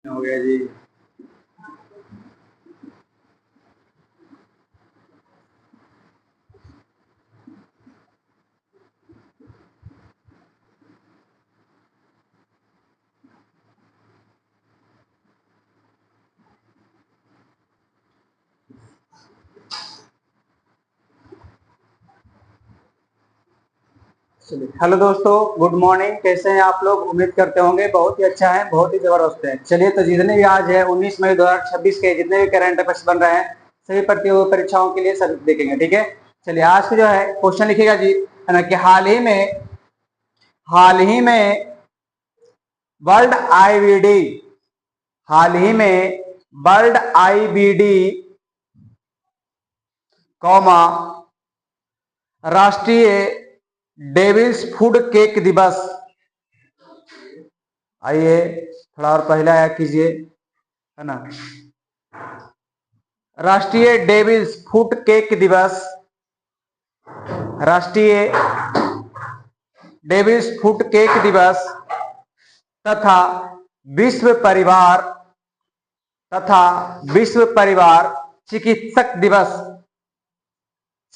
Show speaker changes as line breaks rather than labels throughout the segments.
हो गया जी। हेलो दोस्तों, गुड मॉर्निंग। कैसे हैं आप लोग? उम्मीद करते होंगे बहुत ही अच्छा है, बहुत ही जबरदस्त है। चलिए, तो जितने भी आज है 19 मई 2026 के जितने भी करंट अफेयर्स बन रहे हैं सभी प्रतियोगी परीक्षाओं के लिए सब देखेंगे, ठीक है। चलिए, आज के जो है क्वेश्चन लिखेगा जी, है ना, कि हाल ही में वर्ल्ड आईबीडी हाल ही में वर्ल्ड आईबीडी कौमा राष्ट्रीय डेविल्स फूड केक दिवस। आइए थोड़ा और पहले आया कीजिए, है ना। राष्ट्रीय डेविल्स फूड केक दिवस, राष्ट्रीय डेविल्स फूड केक दिवस तथा विश्व परिवार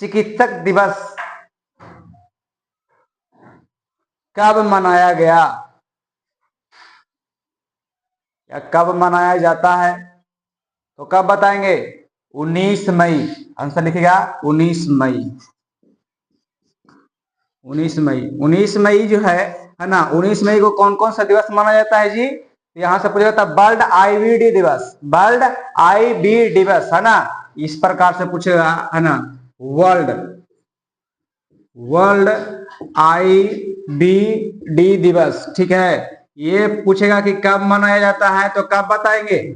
चिकित्सक दिवस कब मनाया गया या कब मनाया जाता है? तो कब बताएंगे? 19 मई। आंसर लिखेगा 19 मई। 19 मई जो है ना, 19 मई को कौन कौन सा दिवस माना जाता है जी? यहां से पूछा जाता है वर्ल्ड आईबीडी दिवस, वर्ल्ड आईबी दिवस, है ना। इस प्रकार से पूछेगा, है ना, वर्ल्ड आईबीडी दिवस, ठीक है। ये पूछेगा कि कब मनाया जाता है, तो कब बताएंगे?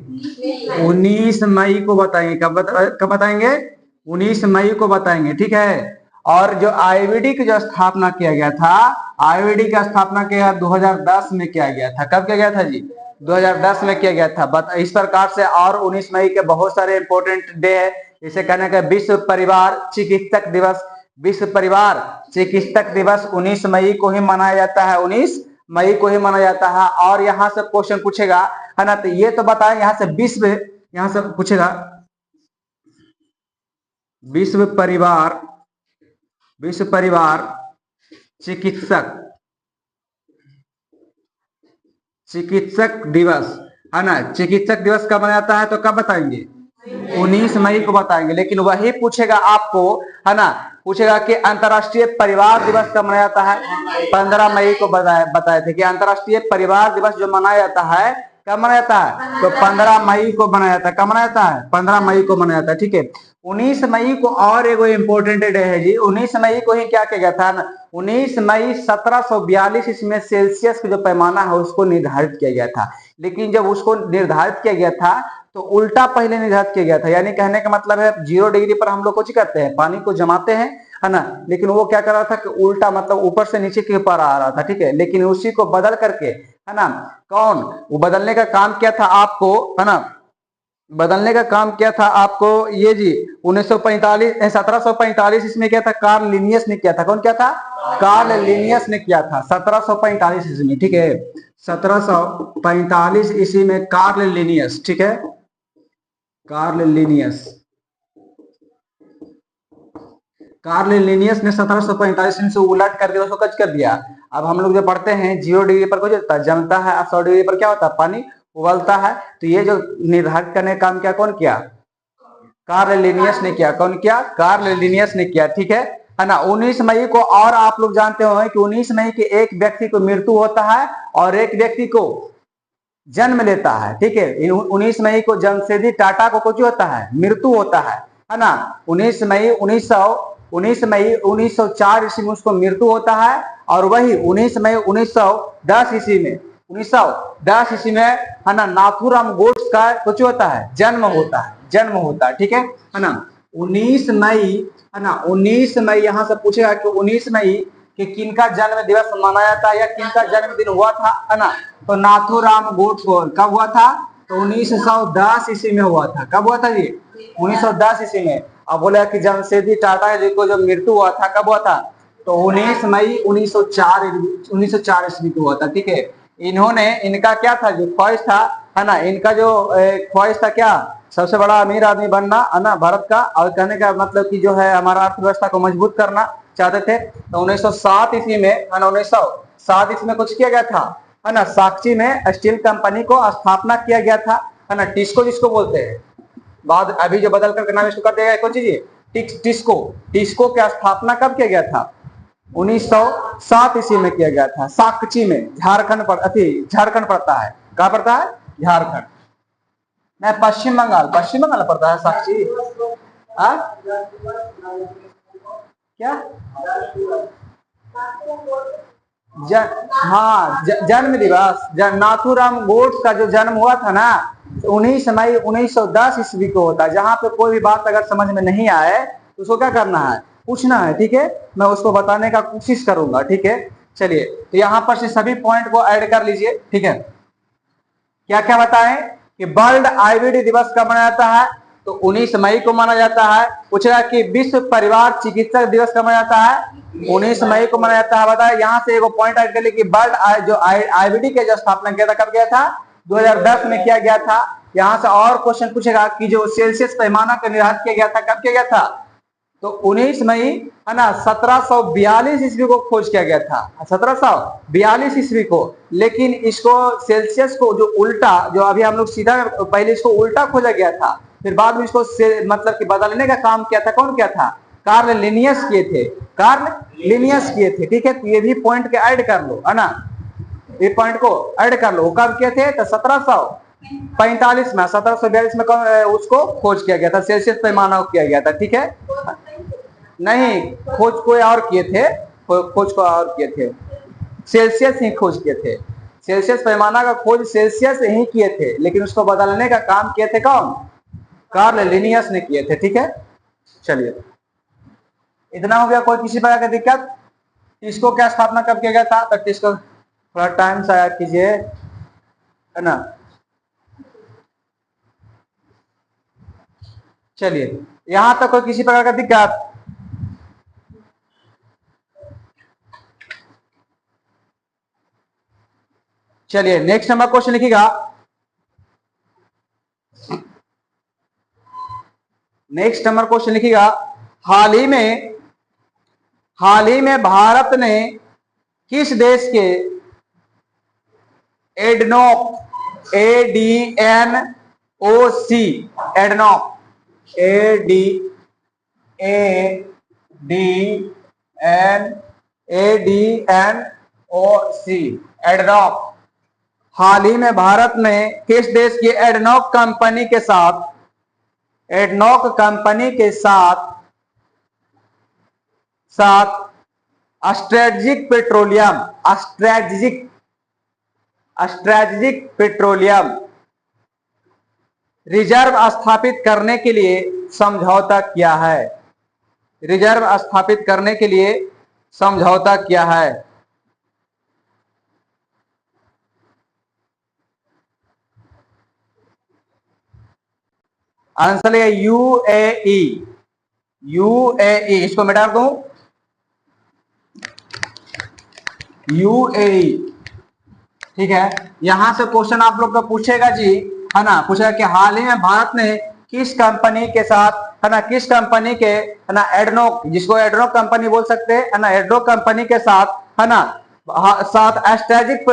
19 मई को बताएंगे। कब बताएंगे? 19 मई को बताएंगे, ठीक है। और जो आईबीडी की जो स्थापना किया गया था, आईबीडी का स्थापना किया 2010 में किया गया था। कब किया गया था जी? 2010 में किया गया था। इस प्रकार से और 19 मई के बहुत सारे इंपोर्टेंट डे है, जैसे कहने का विश्व परिवार चिकित्सक दिवस। विश्व परिवार चिकित्सक दिवस 19 मई को ही मनाया जाता है, 19 मई को ही मनाया जाता है। और यहाँ से क्वेश्चन पूछेगा, है ना, तो ये तो बताएं, यहाँ से यहाँ से पूछेगा विश्व परिवार चिकित्सक दिवस, है ना। चिकित्सक दिवस कब मनाया जाता है, तो कब बताएंगे? 19 मई को बताएंगे। लेकिन वही पूछेगा आपको, है ना, पूछेगा कि अंतर्राष्ट्रीय परिवार दिवस कब मनाया जाता है। 15 मई को बताए थे कि अंतर्राष्ट्रीय परिवार दिवस जो मनाया जाता है, कब मनाया जाता है? तो 15 मई को मनाया जाता है। कब मनाया जाता है? 15 मई को मनाया जाता है, ठीक है। 19 मई को और एक इम्पोर्टेंट डे है जी। 19 मई को ही क्या किया गया था ना, 19 मई 1742 इसमें सेल्सियस का जो पैमाना है उसको निर्धारित किया गया था। लेकिन जब उसको निर्धारित किया गया था तो उल्टा पहले निर्धारित किया गया था। यानी कहने का मतलब है 0 डिग्री पर हम लोग कुछ करते हैं, पानी को जमाते हैं, है ना। लेकिन वो क्या कर रहा था कि उल्टा, मतलब ऊपर से नीचे के ऊपर आ रहा था, ठीक है। लेकिन उसी को बदल करके, है ना, कौन वो बदलने का काम किया था आपको, है ना, बदलने का काम किया था आपको ये जी 1745 इसमें क्या था? कार्ल लिनियस ने किया था। कौन किया था? कार्ल लिनियस ने किया था 1745 ईस्वी में, ठीक है। 1745 ईस्वी में कार्ल लिनियस, ठीक है, कार्ल लिनियस ने 1745 से उलट कर दिया, उसको कच कर दिया। अब हम लोग जो पढ़ते हैं 0 डिग्री पर कुछ जमता है, 100 डिग्री पर क्या होता है? पानी उबलता है। तो ये जो निर्धारित करने का काम क्या कौन किया? कार्ल लिनियस ने किया। कौन किया? कार्ल लिनियस ने किया, ठीक है ना। 19 मई को और आप लोग जानते हो कि 19 मई के एक व्यक्ति को मृत्यु होता है और एक व्यक्ति को जन्म लेता है, ठीक है। 19 मई को जमशेदजी टाटा को कुछ होता है? मृत्यु होता है ना। 19 मई 1904 ईस्वी में उसको मृत्यु होता है। और वही 19 मई 1910 ईस्वी में 1910 ईस्वी में, है ना, नाथूराम गोड्स का कुछ होता है? जन्म होता है, ठीक है ना। 19 मई, है ना, 19 मई यहाँ से पूछेगा कि 19 मई कि किनका जन्म दिवस मनाया जाता है या किनका जन्मदिन हुआ था, है ना। तो नाथूराम गोड्स को कब हुआ था? तो 1910 ईस्वी में हुआ था। कब हुआ था जी? 1910 ईस्वी में। अब बोला कि जमशेदजी टाटा जी को जो मृत्यु हुआ था, कब हुआ था? तो 19 मई 1904 ईस्वी को हुआ था, ठीक है। इनका क्या था जो ख्वाहिश था है ना, इनका जो ख्वाहिश था क्या, सबसे बड़ा अमीर आदमी बनना, है ना, भारत का, और कहने का मतलब कि जो है हमारा अर्थव्यवस्था को मजबूत करना चाहते थे। तो 1907 ईस्वी में, है ना, 1907 ईस्वी में कुछ किया गया था, है ना, साक्षी में स्टील कंपनी को स्थापना किया गया था, है ना, टिस्को जिसको बोलते हैं, बाद अभी जो बदल करके नाम इसको कर दिया गया कौन चीज, टिस्को। टिस्को की स्थापना कब किया गया था, 1907 ईस्वी में किया गया था, साक्षी में, झारखंड पर, झारखंड पड़ता है, कहाँ पड़ता है, झारखंड नहीं, पश्चिम बंगाल, पश्चिम बंगाल पड़ता है साक्षी। क्या हाँ, जन्म दिवस, नाथूराम गोड्स का जो जन्म हुआ था ना, 19 मई 1910 ईस्वी को होता है। जहां पे कोई भी बात अगर समझ में नहीं आए तो उसको क्या करना है, पूछना है, ठीक है, मैं उसको बताने का कोशिश करूंगा, ठीक है। चलिए, तो यहाँ पर से सभी पॉइंट को ऐड कर लीजिए, ठीक है। क्या क्या बताएं कि वर्ल्ड आईबीडी दिवस कब मनाया जाता है, तो 19 मई को माना जाता है। पूछ रहा है कि विश्व परिवार चिकित्सक दिवस कब मनाया जाता है, 19 मई को मनाया जाता है। बताया, यहाँ से एक पॉइंट ऐड कर लिए कि वर्ल्ड जो आईबीडी के जो स्थापना किया था कब किया था, 2010 में किया गया था। यहाँ से और क्वेश्चन पूछेगा कि जो सेल्सियस पैमाना का निर्धारित किया गया था कब किया गया था, तो 19 मई, है ना, 1742 ईस्वी को खोज किया गया था, 1742 ईस्वी को। लेकिन इसको सेल्सियस को जो उल्टा, जो अभी हम लोग सीधा, पहले इसको उल्टा खोजा गया था, फिर बाद में इसको मतलब कि बदलने का काम किया था, कौन किया था, कार्ल लिनियस किए थे, कार्ल लिनियस किए थे, ठीक है। तो ये भी पॉइंट के ऐड कर लो, है ना, ये पॉइंट को ऐड कर लो। कब किए थे, तो 1745 में, 1742 में उसको खोज किया गया था, सेल्सियस पैमाना किया गया था, ठीक है। नहीं, खोज कोई और किए थे, खोज को और किए थे, सेल्सियस ही खोज किए थे, सेल्सियस पैमाना का खोज सेल्सियस ही किए थे, लेकिन उसको बदलने का काम किए थे कौन, कार्ल लिनियस ने किए थे, ठीक है। चलिए, इतना हो गया। कोई किसी प्रकार की दिक्कत, टिस्को क्या स्थापना कब किया गया था, तो टिस्को थोड़ा टाइम से आया कीजिए, है ना। चलिए, यहां तक कोई किसी प्रकार का दिक्कत, चलिए नेक्स्ट नंबर क्वेश्चन लिखिएगा। नेक्स्ट नंबर क्वेश्चन लिखिएगा, हाल ही में भारत ने किस देश के ADNOC, ADNOC, ADNOC, ADNOC, ADNOC, हाल ही में भारत ने किस देश की एडनॉक कंपनी के साथ, एडनॉक कंपनी के साथ स्ट्रेटेजिक पेट्रोलियम रिजर्व स्थापित करने के लिए समझौता किया है, रिजर्व स्थापित करने के लिए समझौता किया है। आंसर है यूएई, यूएई, इसको मिटा दूं, यूएई, ठीक है। यहां से क्वेश्चन आप लोग को पूछेगा जी, है ना, पूछेगा कि हाल ही में भारत ने किस कंपनी के साथ, है ना, किस कंपनी के, है ना, एडनॉक, जिसको एडनॉक कंपनी बोल सकते हैं, है ना, एडनॉक कंपनी के साथ, है ना, साथ स्ट्रेटेजिक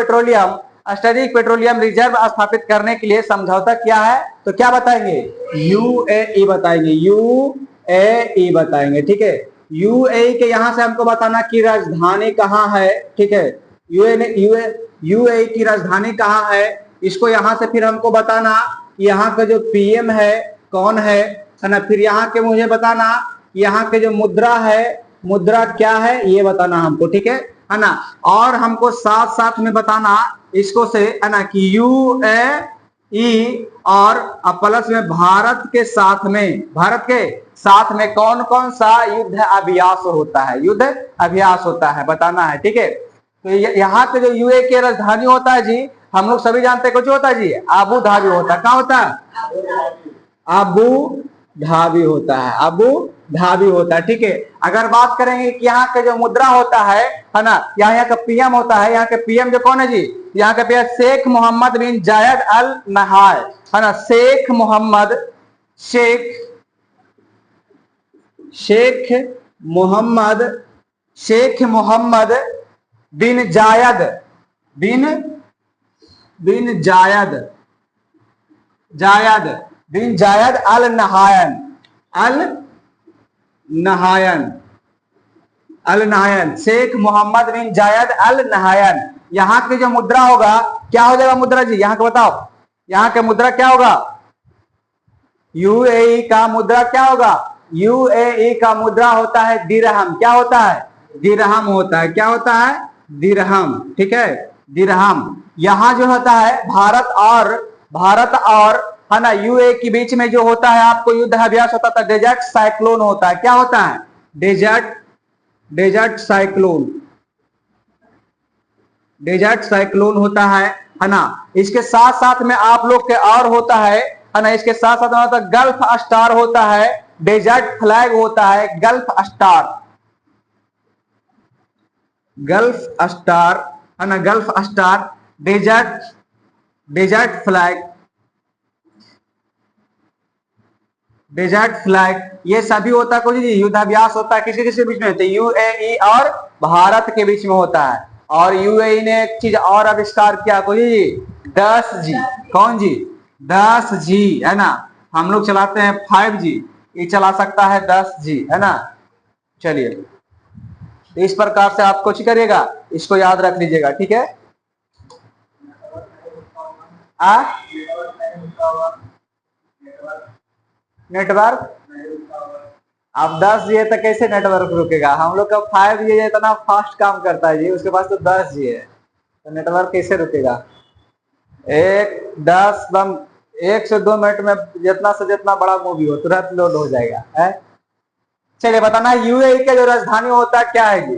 पेट्रोलियम रिजर्व स्थापित करने के लिए समझौता किया है। तो क्या बताएंगे, यूएई बताएंगे, यूएई बताएंगे, ठीक है। यूएई के यहां से हमको बताना कि राजधानी कहाँ है, ठीक है, यूएई की राजधानी कहाँ है, इसको यहां से फिर हमको बताना कि यहाँ का जो पीएम है कौन है ना, फिर यहाँ के मुझे बताना यहाँ के जो मुद्रा है, मुद्रा क्या है, ये बताना हमको, ठीक है ना। और हमको साथ साथ में बताना इसको से, है ना, कि यूएई और प्लस में भारत के साथ में कौन कौन सा युद्ध अभ्यास होता है, युद्ध अभ्यास होता है, बताना है, ठीक है। तो यहाँ पे जो यूएई की राजधानी होता है जी, हम लोग सभी जानते हैं कुछ होता है जी, अबू धाबी होता है। क्या होता है, अबू धाबी होता है, अबू धावी होता है, ठीक है। अगर बात करेंगे कि यहाँ का जो मुद्रा होता है ना, यहाँ का पीएम होता है, यहाँ के पीएम जो कौन है जी, यहाँ का पीएम शेख मोहम्मद बिन जायद अल नहाय है ना, शेख मोहम्मद बिन जायद अल नहायन, शेख मोहम्मद बिन जायद अल नहायन। यहाँ की जो मुद्रा होगा क्या हो जाएगा मुद्रा जी, यहाँ का बताओ, यहाँ का मुद्रा क्या होगा, यूएई का मुद्रा क्या होगा, यूएई का मुद्रा होता है दिरहम। क्या होता है, दिरहम होता है। क्या होता है, दिरहम, ठीक है, दिरहम। यहाँ जो होता है भारत और है ना यूएई के बीच में जो होता है आपको युद्ध अभ्यास होता था, डेजर्ट साइक्लोन होता है। क्या होता है, डेजर्ट साइक्लोन होता है ना। इसके साथ साथ में आप लोग के और होता है ना, इसके साथ साथ में होता है गल्फ स्टार होता है, डेजर्ट फ्लैग होता है, गल्फ स्टार है ना, गल्फ स्टार, डेजर्ट फ्लैग, ये सभी होता है जी। युद्धाभ्यास होता है किसके किसके बीच में होता है, यूएई और भारत के बीच में होता है। और यूएई ने एक चीज और आविष्कार किया कोई जी, 10G। कौन जी, 10G है ना। हम लोग चलाते हैं 5G, ये चला सकता है 10G है ना। चलिए इस प्रकार से आप कुछ करिएगा, इसको याद रख लीजिएगा, ठीक है। नेटवर्क अब 10G है तो कैसे नेटवर्क रुकेगा, हम लोग का 5G है, इतना फास्ट काम करता है जी, उसके पास तो 10G है, तो नेटवर्क कैसे रुकेगा। 1 से 2 मिनट में जितना से जितना बड़ा मूवी हो तुरंत लोड हो जाएगा है। चलिए बताना यूएई का जो राजधानी होता है क्या है जी,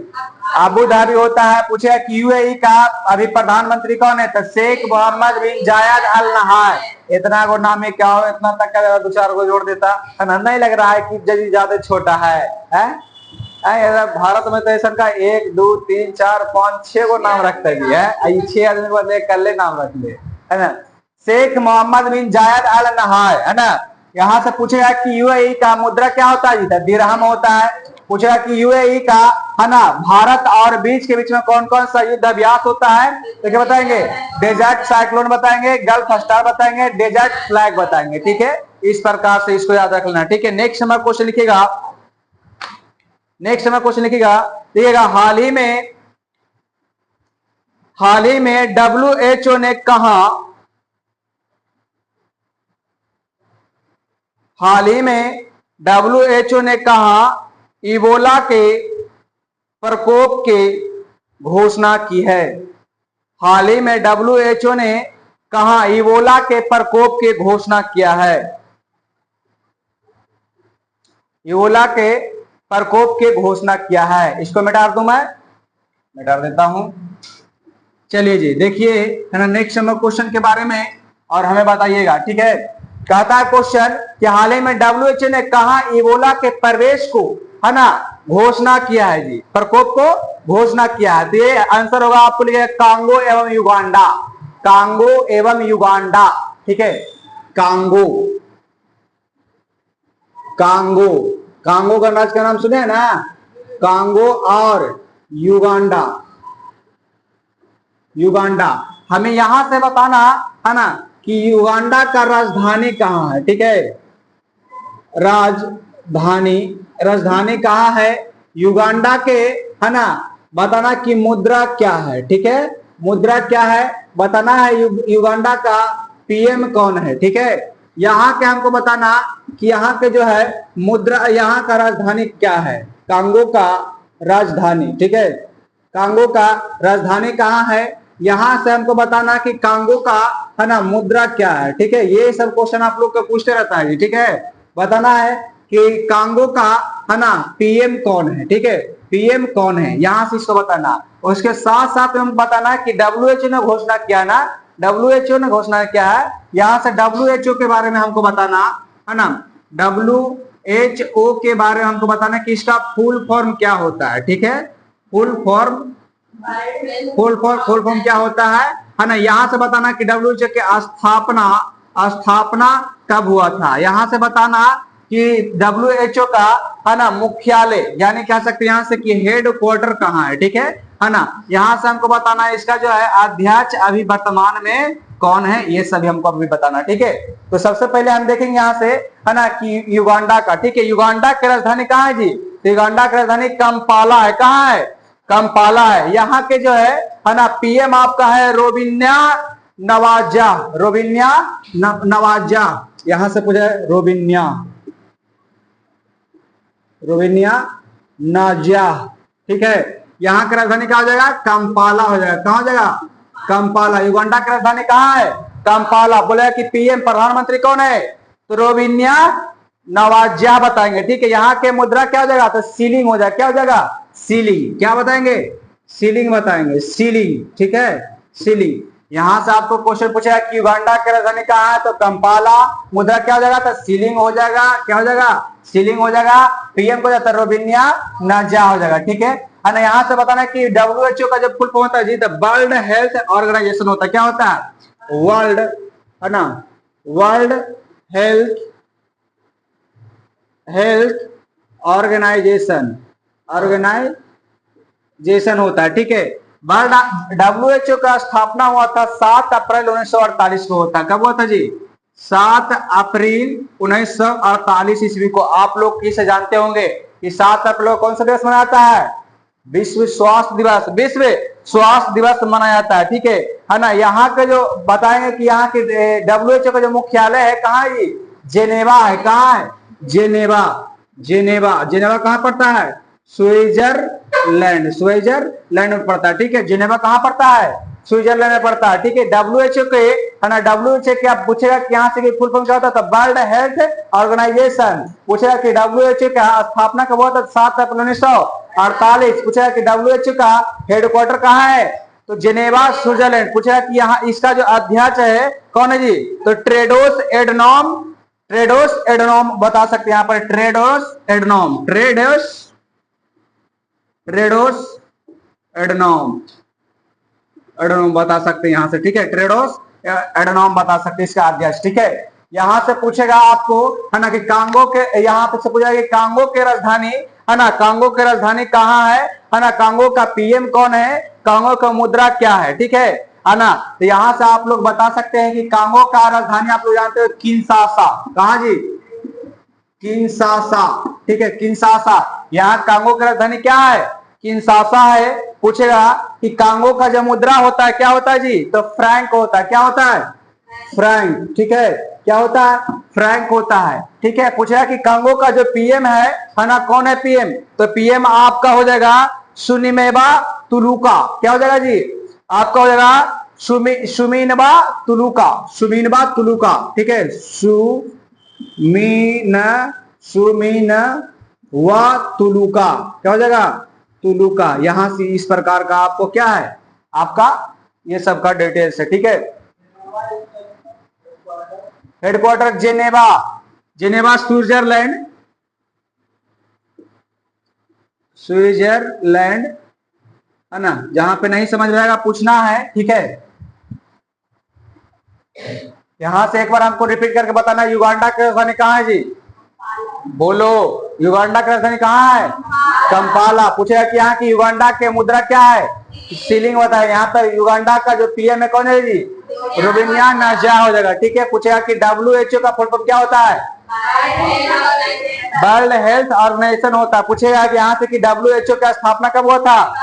अबू धाबी होता है। पूछेगा कि यूएई का अभी प्रधानमंत्री कौन है, तो शेख मोहम्मद बिन जायद अल नहाय। इतना को नाम है क्या हो, इतना तक का 2-4 को जोड़ देता है ना, नहीं लग रहा है कि जजी ज्यादा छोटा है। भारत में तो ऐसा का 1 2 3 4 5 6 को नाम रखता है 6 आदमी को देख कर ले नाम रख ले है ना, शेख मोहम्मद बिन जायद अल नहाय है ना। यहाँ से पूछेगा कि यूएई का मुद्रा क्या होता है जी, दिरहम होता है। पूछेगा कि यूएई का है ना भारत और बीच के बीच में कौन कौन सा युद्ध अभ्यास होता है, तो क्या बताएंगे, डेजर्ट साइक्लोन बताएंगे, गल्फ स्टार बताएंगे, डेजर्ट फ्लैग बताएंगे, ठीक है। इस प्रकार से इसको याद रख लेना, ठीक है। नेक्स्ट नंबर क्वेश्चन लिखिएगा, देखिएगा हाल ही में WHO ने कहा, WHO ने कहा इबोला के प्रकोप की घोषणा की है। हाल ही में WHO ने कहा इबोला के प्रकोप की घोषणा किया है, इबोला के प्रकोप की घोषणा किया है। इसको मिटा दूं, मैं मिटा देता हूं। चलिए जी देखिए है ना नेक्स्ट नंबर क्वेश्चन के बारे में और हमें बताइएगा, ठीक है। कहता है क्वेश्चन कि हाल ही में WHO ने कहा इबोला के प्रवेश को है ना घोषणा किया है जी, प्रकोप को घोषणा किया है। तो ये आंसर होगा आपको लिखिएगा कांगो एवं युगांडा, कांगो एवं युगांडा, ठीक है। कांगो का राज्य का नाम सुने ना, कांगो और युगांडा। हमें यहां से बताना है ना कि युगांडा का राजधानी कहाँ है, ठीक है। राजधानी कहाँ है युगांडा के, है ना। बताना कि मुद्रा क्या है, ठीक है। मुद्रा क्या है बताना है। युगांडा का पीएम कौन है, ठीक है। यहाँ के हमको बताना कि यहाँ के जो है मुद्रा, यहाँ का राजधानी क्या है, कांगो का राजधानी, ठीक है। कांगो का राजधानी कहाँ है, यहाँ से हमको बताना कि कांगो का है ना मुद्रा क्या है, ठीक है। ये सब क्वेश्चन आप लोग को पूछते रहता है, ठीक है। बताना है कि कांगो का है ना पीएम कौन है, ठीक है। पीएम कौन है यहाँ से इसको बताना। उसके साथ साथ हम बताना कि WHO ने घोषणा किया ना, WHO ने घोषणा किया है। यहाँ से WHO के बारे में हमको बताना है ना, WHO के बारे में हमको बताना है कि इसका फुल फॉर्म क्या होता है, ठीक है। फुल फॉर्म क्या होता है ना। यहाँ से बताना कि WHO की स्थापना कब हुआ था। यहाँ से बताना कि WHO का है ना मुख्यालय, यानी कह सकते हैं यहाँ से कि हेड क्वार्टर कहाँ है, ठीक है ना। यहाँ से हमको बताना है इसका जो है अध्यक्ष अभी वर्तमान में कौन है, ये सभी हमको अभी बताना, ठीक है। तो सबसे पहले हम देखेंगे यहाँ से है ना कि युगांडा का, ठीक है। युगांडा की राजधानी कहाँ है जी, तो युगांडा की राजधानी कंपाला है। कहाँ है, कंपाला है। यहाँ के जो है ना PM आपका है रोबिन्या नवाजा। यहां से पूछा है रोबिन्या नाजा, ठीक है। यहाँ की राजधानी क्या हो जाएगा, कंपाला हो जाएगा। कहाँ हो जाएगा, कंपाला। युगांडा की राजधानी कहाँ है, कंपाला। बोले कि PM प्रधानमंत्री कौन है, तो रोबिन्या नवाजा बताएंगे, ठीक है। यहाँ के मुद्रा क्या हो जाएगा, तो सीलिंग हो जाएगा। क्या हो जाएगा, सीलिंग। क्या बताएंगे, सीलिंग बताएंगे, सीलिंग, ठीक है, सीलिंग। यहां से आपको क्वेश्चन पूछा कि युगांडा की राजधानी कहाँ है, तो कंपाला। मुद्रा क्या हो जाएगा, तो सीलिंग हो जाएगा। क्या हो जाएगा, सीलिंग हो जाएगा। PM को जाता है रोबिन्या नाजा हो जाएगा, ठीक है ना। यहाँ से बताना कि WHO का जब फुल फॉर्म होता है जी, तो वर्ल्ड हेल्थ ऑर्गेनाइजेशन होता है। क्या होता है, वर्ल्ड, है ना, वर्ल्ड हेल्थ ऑर्गेनाइजेशन होता है, ठीक है। WHO का स्थापना हुआ था 7 अप्रैल 1948 को होता है। कब हुआ था जी, 7 अप्रैल 1948 ईस्वी को। आप लोग किसे जानते होंगे कि 7 अप्रैल को कौन सा दिवस मनाया जाता है, विश्व स्वास्थ्य दिवस। विश्व स्वास्थ्य दिवस मनाया जाता है, ठीक है ना। यहाँ के जो बताएंगे कि यहाँ के WHO का जो मुख्यालय है कहाँ है जी, जेनेवा है। कहाँ है, जेनेवा कहाँ पड़ता है, स्विट्जरलैंड में पड़ता है, ठीक है। जेनेवा कहाँ पड़ता है, स्विट्जरलैंड में पड़ता है, ठीक है। WHO के है ना, WHO के आप पूछेगा कि यहाँ से फुल फॉर्म क्या होता है, तो वर्ल्ड हेल्थ ऑर्गेनाइजेशन। पूछेगा कि WHO का स्थापना कब हुआ था, 7 अप्रैल 1948। पूछेगा कि WHO का हेडक्वार्टर कहाँ है, तो जेनेवा स्विट्जरलैंड। पूछेगा कि यहाँ इसका जो अध्यक्ष है कौन है जी, तो टेड्रोस एडनॉम बता सकते हैं यहाँ पर, टेड्रोस एडनॉम बता सकते हैं यहाँ से, ठीक है। टेड्रोस एडनॉम बता सकते हैं इसका अध्यक्ष, ठीक है। यहाँ से पूछेगा आपको है ना कि कांगो के, यहाँ पे से पूछेगा कि कांगो के राजधानी है ना, कांगो की राजधानी कहाँ है ना। कांगो का PM कौन है, कांगो का मुद्रा क्या है, ठीक है ना। तो यहाँ से आप लोग बता सकते हैं कि कांगो का राजधानी आप लोग जानते हो किंशासा। कहाँ जी, किंशासा, ठीक है, किंशासा। यहाँ कांगो की राजधानी क्या है, किंशासा है। पूछेगा कि कांगो का जो मुद्रा होता है क्या होता है जी, तो फ्रैंक होता है। क्या होता है, फ्रैंक, ठीक है। क्या होता है, फ्रैंक होता है, ठीक है। पूछेगा कि कांगो का जो PM है ना, कौन है PM, तो PM आपका हो जाएगा सुनिमेबा तुलुका। क्या हो जाएगा जी, आपका हो जाएगा सुमीनबा तुलुका, ठीक है। सुमीन व तुलुका, क्या हो जाएगा, तुलुका। यहां से इस प्रकार का आपको क्या है, आपका ये सब का डिटेल्स है, ठीक है। हेडक्वार्टर जेनेवा स्विट्जरलैंड है ना। जहां पे नहीं समझ में आएगा पूछना है, ठीक है। यहां से एक बार हमको रिपीट करके बताना, युगांडा की राजधानी कहाँ है जी, बोलो, युगांडा की राजधानी कहाँ है, कंपाला। पूछेगा कि यहाँ की युगांडा के मुद्रा क्या है, सीलिंग होता है। यहाँ पर युगांडा का जो PM है कौन है जी, रोबिन्या नाजा हो जाएगा, ठीक है। पूछेगा कि WHO का फुल फॉर्म क्या होता है, वर्ल्ड हेल्थ ऑर्गेनाइजेशन होता है। पूछेगा कि यहाँ से कि WHO का स्थापना कब हुआ था,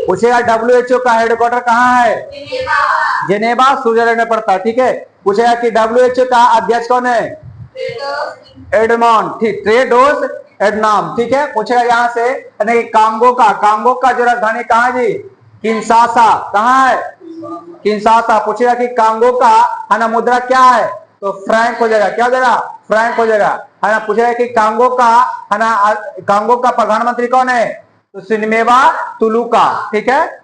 पूछेगा WHO का हेडक्वार्टर कहाँ है, जेनेवा स्विट्जरलैंड में पड़ता है, ठीक है। पूछेगा कि WHO का अध्यक्ष कौन है, एडमॉन, ठीक, टेड्रोस एडनॉम, ठीक है। पूछेगा यहाँ से कांगो का जो राजधानी कहाँ है जी, किंशासा। कहाँ है, किंशासा। पूछेगा कि कांगो का है ना मुद्रा क्या है, तो फ्रैंक हो जाएगा। क्या हो जाएगा, फ्रैंक हो जाएगा, है ना। पूछेगा कि कांगो का है ना, कांगो का प्रधानमंत्री कौन है, तो सुनिमेबा तुलुका, ठीक है।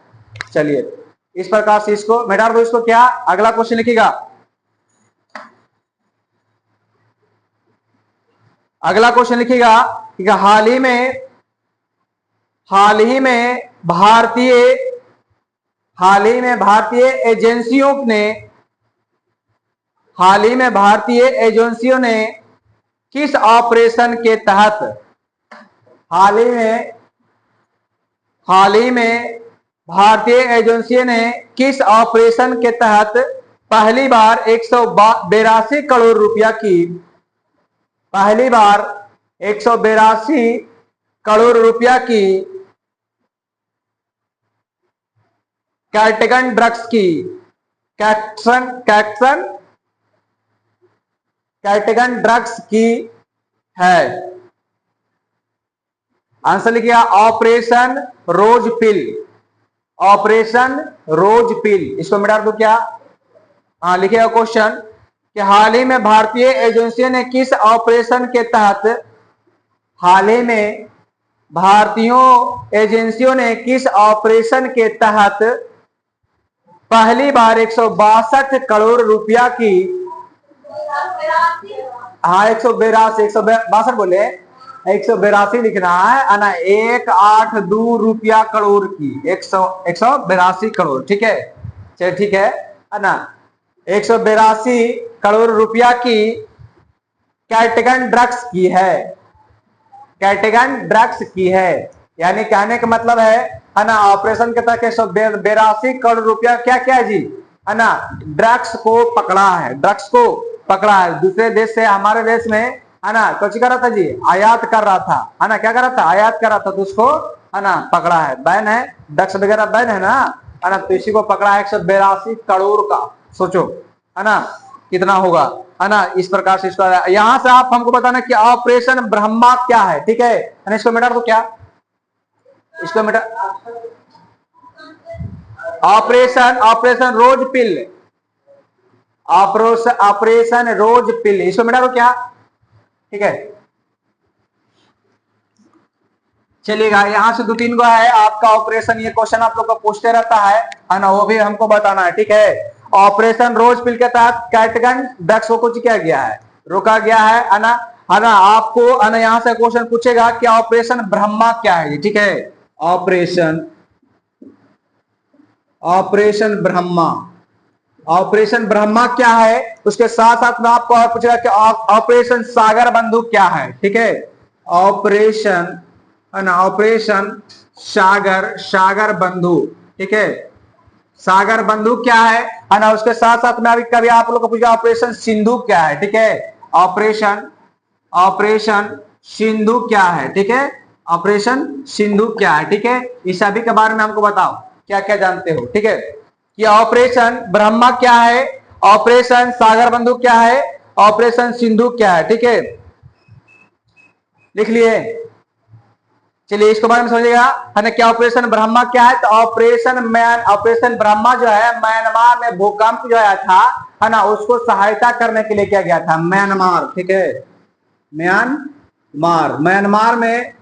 चलिए इस प्रकार से इसको मेटार दो, इसको। क्या, अगला क्वेश्चन लिखिएगा। अगला क्वेश्चन लिखिएगा कि हाल ही में भारतीय एजेंसियों ने किस ऑपरेशन के तहत भारतीय एजेंसियों ने किस ऑपरेशन के तहत पहली बार 182 करोड़ रुपया की कैटगन ड्रग्स की है? आंसर लिखिए ऑपरेशन रोज पिल। इसको मैं डाल दूं क्या? हाँ, लिखिएगा क्वेश्चन कि हाल ही में भारतीय एजेंसियों ने किस ऑपरेशन के तहत पहली बार 162 करोड़ रुपया की, हाँ 162 बोले, 182 लिखना है ना, 182 रुपया करोड़ की 182 करोड़, ठीक है, चलिए ठीक है ना, 182 करोड़ रुपया की कैटगन ड्रग्स की है। यानी कहने का मतलब है ना, ऑपरेशन के तहत 182 करोड़ रुपया क्या है जी, है ना, ड्रग्स को पकड़ा है। दूसरे देश से हमारे देश में, है ना, कुछ कर रहा था जी, आयात कर रहा था, है ना, क्या कर रहा था, आयात कर रहा था, तो उसको, है ना, पकड़ा है, बैन है, ड्रग्स वगैरह बैन है ना, है ना, तो इसी को पकड़ा है 182 करोड़ का। सोचो, है ना, कितना होगा, है ना, इस प्रकार से इसका। यहां से आप हमको बताना कि ऑपरेशन ब्रह्मा क्या है, ठीक है, इसको मिटा दो क्या, इसको मिटा, ऑपरेशन रोज पिल, इसको मिटा दो क्या, ठीक है। चलिएगा, यहां से 2-3 गो है आपका ऑपरेशन, ये क्वेश्चन आप लोग को पूछते रहता है ना, वो भी हमको बताना है, ठीक है। ऑपरेशन रोज पिल के तहत कैटगन ड्रग्स को कुछ किया गया है, रोका गया है ना, आपको है ना, यहां से क्वेश्चन पूछेगा कि ऑपरेशन ब्रह्मा क्या है, ठीक है। ऑपरेशन ब्रह्मा क्या है, उसके साथ साथ में आपको और पूछेगा कि ऑपरेशन सागर बंधु क्या है, ठीक है। ऑपरेशन सागर बंधु, ठीक है, सागर बंधु क्या है ना, उसके साथ साथ में अभी कभी आप लोग को पूछा ऑपरेशन सिंधु क्या है, ठीक है। ऑपरेशन सिंधु क्या है, ठीक है, ऑपरेशन सिंधु क्या है, ठीक है। इस सभी के बारे में हमको बताओ क्या क्या जानते हो, ठीक है, कि ऑपरेशन ब्रह्मा क्या है, ऑपरेशन सागर बंधु क्या है, ऑपरेशन सिंधु क्या है, ठीक है, लिख लिए। चलिए इसके बारे में समझिएगा, है ना, क्या ऑपरेशन ब्रह्मा क्या है, तो ऑपरेशन ब्रह्मा जो है, म्यांमार में भूकंप जो आया था, है ना, उसको सहायता करने के लिए किया गया था, म्यांमार, ठीक है, म्यांमार में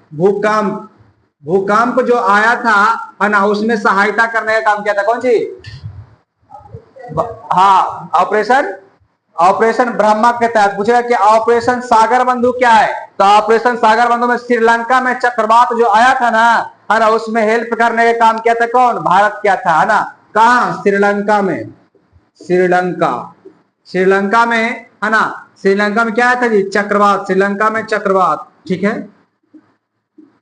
भूकंप जो आया था, है ना, उसमें सहायता करने का काम किया था, कौन सी, हाँ, ऑपरेशन ब्रह्मा के तहत। पूछेगा कि ऑपरेशन सागर बंधु क्या है, तो ऑपरेशन सागर बंधु में श्रीलंका में चक्रवात जो आया था ना, है ना, उसमें हेल्प करने का काम किया था कौन, भारत किया था, है ना, कहा, श्रीलंका में, श्रीलंका में, है ना, श्रीलंका में क्या आया था जी, चक्रवात, श्रीलंका में चक्रवात, ठीक है,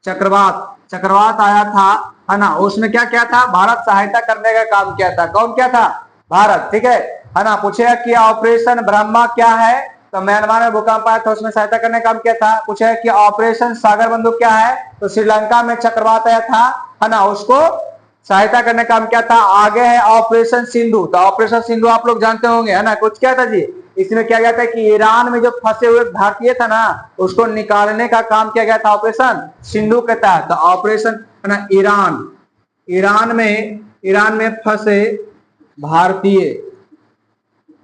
चक्रवात आया था, है ना, उसमें क्या किया था, भारत सहायता करने का काम किया था, कौन किया था, भारत, ठीक है ना। पूछेगा कि ऑपरेशन ब्रह्मा क्या है, तो म्यांमार में भूकंप आया था, उसमें सहायता करने का काम किया था। पूछेगा कि ऑपरेशन सागर बंधु क्या है, तो श्रीलंका में चक्रवात आया था, है ना, उसको सहायता करने का काम किया था। आगे है ऑपरेशन सिंधु, तो ऑपरेशन सिंधु आप लोग जानते होंगे, है ना, कुछ क्या था जी, इसमें क्या गया था कि ईरान में जो फंसे हुए भारतीय था ना, उसको निकालने का काम किया गया था ऑपरेशन सिंधु के तहत। तो ऑपरेशन, है ना, ईरान में फंसे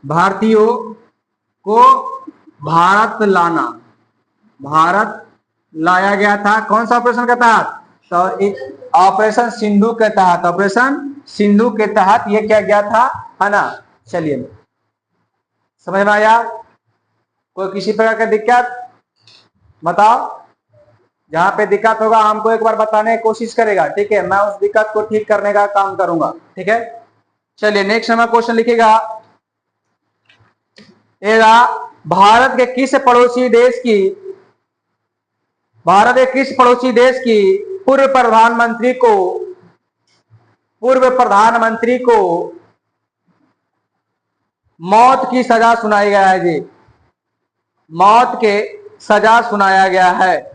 भारतीयों को भारत लाया गया था, कौन सा ऑपरेशन के तहत, तो ऑपरेशन सिंधु के तहत, ये क्या गया था, है ना। चलिए समझ में आया, कोई किसी प्रकार का दिक्कत, बताओ, जहां पे दिक्कत होगा हमको एक बार बताने की कोशिश करेगा, ठीक है, मैं उस दिक्कत को ठीक करने का काम करूंगा, ठीक है। चलिए नेक्स्ट हमारा क्वेश्चन लिखिएगा, भारत के किस पड़ोसी देश की पूर्व प्रधानमंत्री को मौत की सजा सुनाई गया है जी, मौत के सजा सुनाया गया है,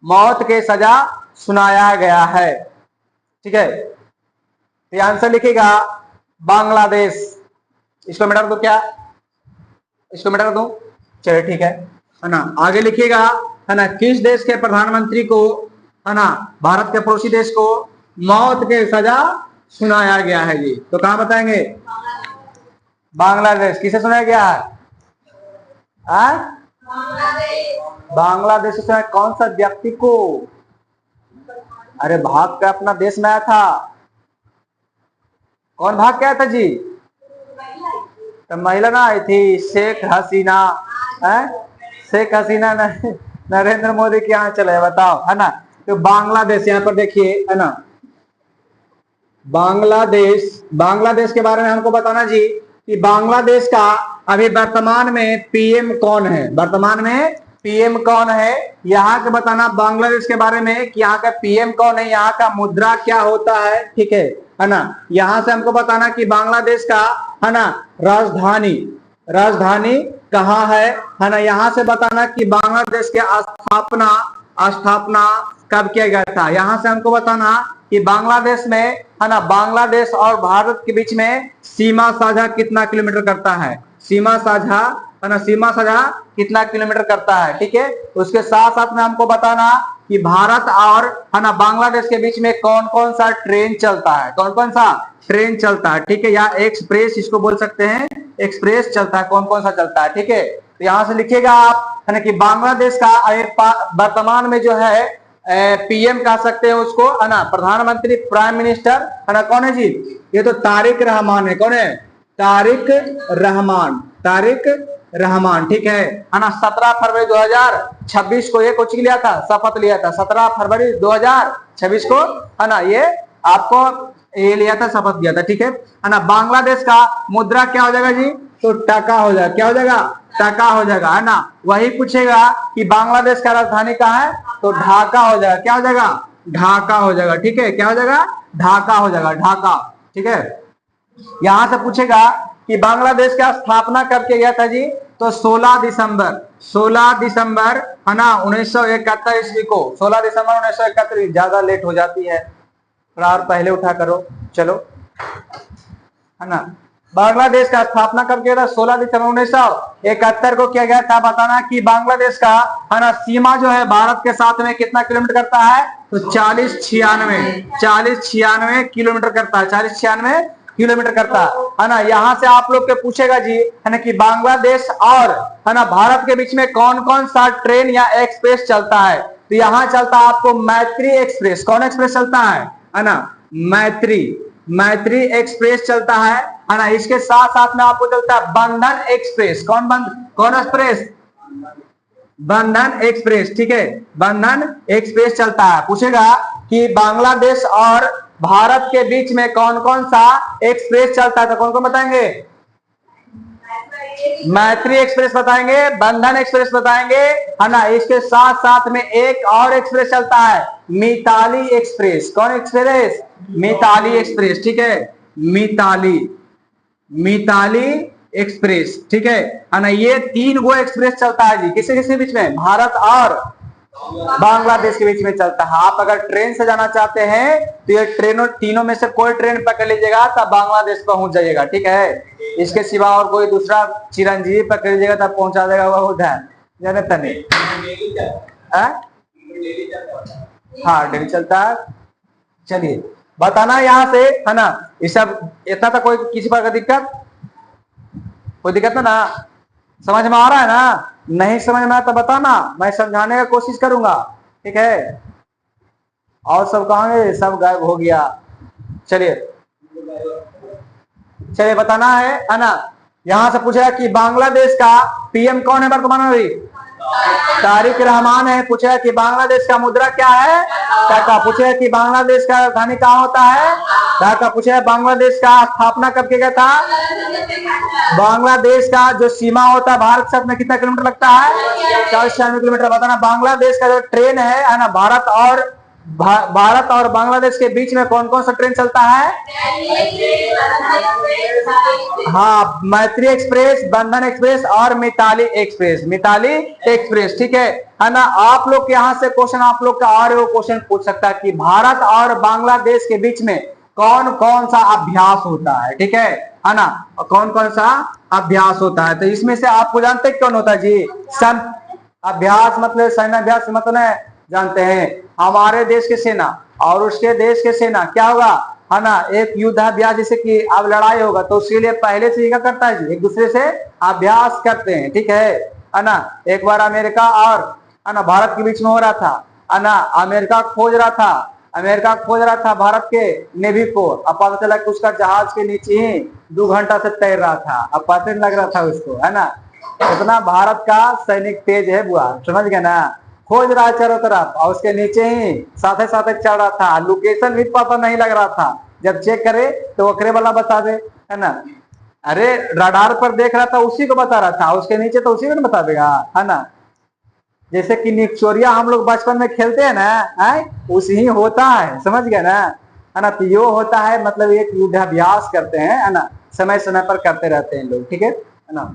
मौत के सजा सुनाया गया है, ठीक है। तो आंसर लिखिएगा बांग्लादेश। इसको मिटा दो, क्या इसको मिटा दो, चलिए ठीक है ना। आगे लिखिएगा, है ना, किस देश के प्रधानमंत्री को, है ना, भारत के पड़ोसी देश को मौत के सजा सुनाया गया है जी, तो कहां बताएंगे? बांग्लादेश। किसे सुनाया गया है? बांग्लादेश से कौन सा व्यक्ति को? अरे भाग के अपना देश में आया था, कौन भाग के आया था जी? तो महिला ना आई थी, शेख हसीना, है शेख हसीना नरेंद्र मोदी के यहाँ चले, बताओ, है ना। तो बांग्लादेश, यहाँ पर देखिए, है ना, बांग्लादेश के बारे में हमको बताना जी कि बांग्लादेश का अभी वर्तमान में पीएम कौन है, वर्तमान में पीएम कौन है, यहाँ के बताना बांग्लादेश के बारे में कि यहाँ का पीएम कौन है, यहाँ का मुद्रा क्या होता है, ठीक है ना। यहाँ से हमको बताना कि बांग्लादेश का, है ना, राजधानी कहाँ है ना। यहाँ से बताना कि बांग्लादेश के स्थापना कब किया गया था। यहाँ से हमको बताना कि बांग्लादेश में, है ना, बांग्लादेश और भारत के बीच में सीमा साझा कितना किलोमीटर करता है, सीमा साझा, है ना, सीमा साझा कितना किलोमीटर करता है, ठीक है। उसके साथ साथ में हमको बताना कि भारत और, है ना, बांग्लादेश के बीच में कौन कौन सा ट्रेन चलता है, कौन कौन सा ट्रेन चलता है, ठीक है, या एक्सप्रेस इसको बोल सकते हैं, एक्सप्रेस चलता है, कौन कौन सा चलता है, ठीक है। तो यहां से लिखिएगा आप, है ना, कि बांग्लादेश का वर्तमान में जो है पीएम कह सकते हैं उसको, है ना, प्रधानमंत्री, प्राइम मिनिस्टर, है ना, कौन है जी? ये तो तारिक रहमान है। कौन है? तारिक रहमान, ठीक है ना। 17 फरवरी 2026 को ये कोचिंग लिया था, शपथ लिया था, 17 फरवरी 2026 को, है ना, ये आपको ये लिया था, शपथ लिया था, ठीक है ना। बांग्लादेश का मुद्रा क्या हो जाएगा जी? तो टका हो जाएगा। क्या हो जाएगा? टका हो जाएगा, है ना। वही पूछेगा कि बांग्लादेश का राजधानी कहाँ है, तो ढाका हो जाएगा। क्या हो जाएगा? ढाका हो जाएगा, ठीक है। क्या हो जाएगा? ढाका हो जाएगा, ढाका, ठीक है। यहां से पूछेगा कि बांग्लादेश का स्थापना कब किया गया था जी? तो 16 दिसंबर, है ना, 1971 ईस्वी को, 16 दिसंबर 1971। ज्यादा लेट हो जाती है, और पहले उठा करो, चलो, है ना। बांग्लादेश का स्थापना कब किया था? 16 दिसंबर 1971 को किया गया था। बताना कि बांग्लादेश का, है ना, सीमा जो है भारत के साथ में कितना किलोमीटर करता है? तो 40-96 किलोमीटर करता है, 40-96 किलोमीटर करता है ना। यहाँ से आप लोग के पूछेगा जी, है ना, कि बांग्लादेश और, है ना, भारत के बीच में कौन कौन सा ट्रेन या एक्सप्रेस चलता है। तो यहाँ चलता है आपको मैत्री एक्सप्रेस। कौन एक्सप्रेस चलता है ना? मैत्री एक्सप्रेस चलता है ना। इसके साथ साथ में आपको चलता है बंधन एक्सप्रेस। कौन एक्सप्रेस? बंधन एक्सप्रेस, ठीक है, बंधन एक्सप्रेस चलता है। पूछेगा कि बांग्लादेश और भारत के बीच में कौन कौन सा एक्सप्रेस चलता है, तो कौन कौन बताएंगे? मैत्री एक्सप्रेस बताएंगे, बंधन एक्सप्रेस बताएंगे, है ना। इसके साथ साथ में एक और एक्सप्रेस चलता है, मिताली एक्सप्रेस। कौन एक्सप्रेस? मिताली एक्सप्रेस, ठीक है, मिताली एक्सप्रेस, ठीक है ना। ये 3 गो एक्सप्रेस चलता है जी, किसके किसके बीच में? भारत और बांग्लादेश के बीच में चलता है। आप अगर ट्रेन से जाना चाहते हैं तो ये तीनों में से कोई ट्रेन पकड़ लीजिएगा, तब बांग्लादेश पहुंच जाइएगा, ठीक है। इसके सिवा और कोई दूसरा चिरंजीवी पकड़ लीजिएगा तब पहुंचा देगा वो उधर, जाने तने। हाँ, डेली चलता है। चलिए बताना यहाँ से, है ना, ये सब इतना तक कोई किसी पर का दिक्कत, कोई दिक्कत ना? समझ में आ रहा है ना? नहीं समझ में आया तो बताना, मैं समझाने का कोशिश करूंगा, ठीक है। और सब कहां? सब गायब हो गया। चलिए बताना है ना, यहां से पूछेगा कि बांग्लादेश का पीएम कौन है वर्तमान में अभी? तारिक रहमान है। पूछेगा कि बांग्लादेश का मुद्रा क्या है? टका। पूछेगा कि बांग्लादेश का राजधानी कहाँ होता है? ढाका। पूछेगा बांग्लादेश का स्थापना कब किया गया था? बांग्लादेश का जो सीमा होता है भारत के साथ में कितना किलोमीटर लगता है? 496 किलोमीटर। बताना बांग्लादेश का जो ट्रेन है ना, भारत और बांग्लादेश के बीच में कौन कौन सा ट्रेन चलता है? हाँ, मैत्री एक्सप्रेस, बंधन एक्सप्रेस और मिताली एक्सप्रेस। मिताली एक्सप्रेस, ठीक है ना। आप लोग के यहाँ से क्वेश्चन आप लोग का और वो क्वेश्चन पूछ सकता है कि भारत और बांग्लादेश के बीच में कौन कौन सा अभ्यास होता है, ठीक है ना। कौन कौन सा अभ्यास होता है, तो इसमें से आपको जानते हैं कौन होता है जी? अभ्यास मतलब सैन्य अभ्यास मतलब जानते हैं, हमारे देश की सेना और उसके देश के सेना क्या होगा, है ना, एक युद्धाभ्यास। जैसे कि अब लड़ाई होगा तो उसके लिए पहले से क्या करता है जी? एक दूसरे से अभ्यास करते हैं, ठीक है ना। एक बार अमेरिका और है ना भारत के बीच में हो रहा था, है ना। अमेरिका खोज रहा था भारत के नेवी को। अब पता चला कि उसका जहाज के नीचे ही 2 घंटा से तैर रहा था। अब पता नहीं लग रहा था उसको, है ना। इतना भारत का सैनिक तेज है बुआ, समझ गए ना। खोज रहा है चारों तरफ और उसके नीचे ही साथ चल रहा था। लोकेशन भी पता नहीं लग रहा था। जब चेक करे तो ओकरे वाला बता दे, है ना। अरे रडार पर देख रहा था उसी को बता रहा था, उसके नीचे तो उसी को बता देगा, है ना। जैसे कि निक्चोरिया हम लोग बचपन में खेलते हैं ना, उसी ही होता है, समझ गया ना, है ना। तो यो होता है मतलब एक युद्धाभ्यास करते हैं, है ना, समय समय पर करते रहते हैं लोग, ठीक है ना।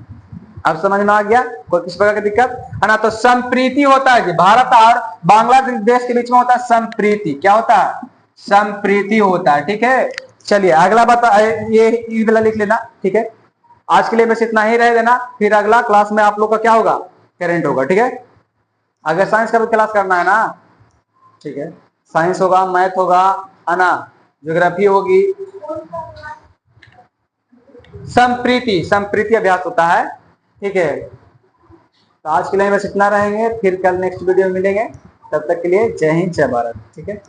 अब समझ में आ गया? कोई किस प्रकार की दिक्कत, है ना। तो संप्रीति होता है जी, भारत और बांग्लादेश के बीच में होता है संप्रीति। क्या होता है? संप्रीति होता है, ठीक है। चलिए अगला बता, ये वाला लिख लेना, ठीक है। आज के लिए बस इतना ही रह देना, फिर अगला क्लास में आप लोग का क्या होगा? करेंट होगा, ठीक है। अगर साइंस का भी क्लास करना है ना, ठीक है, साइंस होगा, मैथ होगा, है ना, ज्योग्राफी होगी। संप्रीति अभ्यास होता है, ठीक है। तो आज के लिए बस इतना रहेंगे, फिर कल नेक्स्ट वीडियो में मिलेंगे। तब तक के लिए जय हिंद, जय भारत, ठीक है।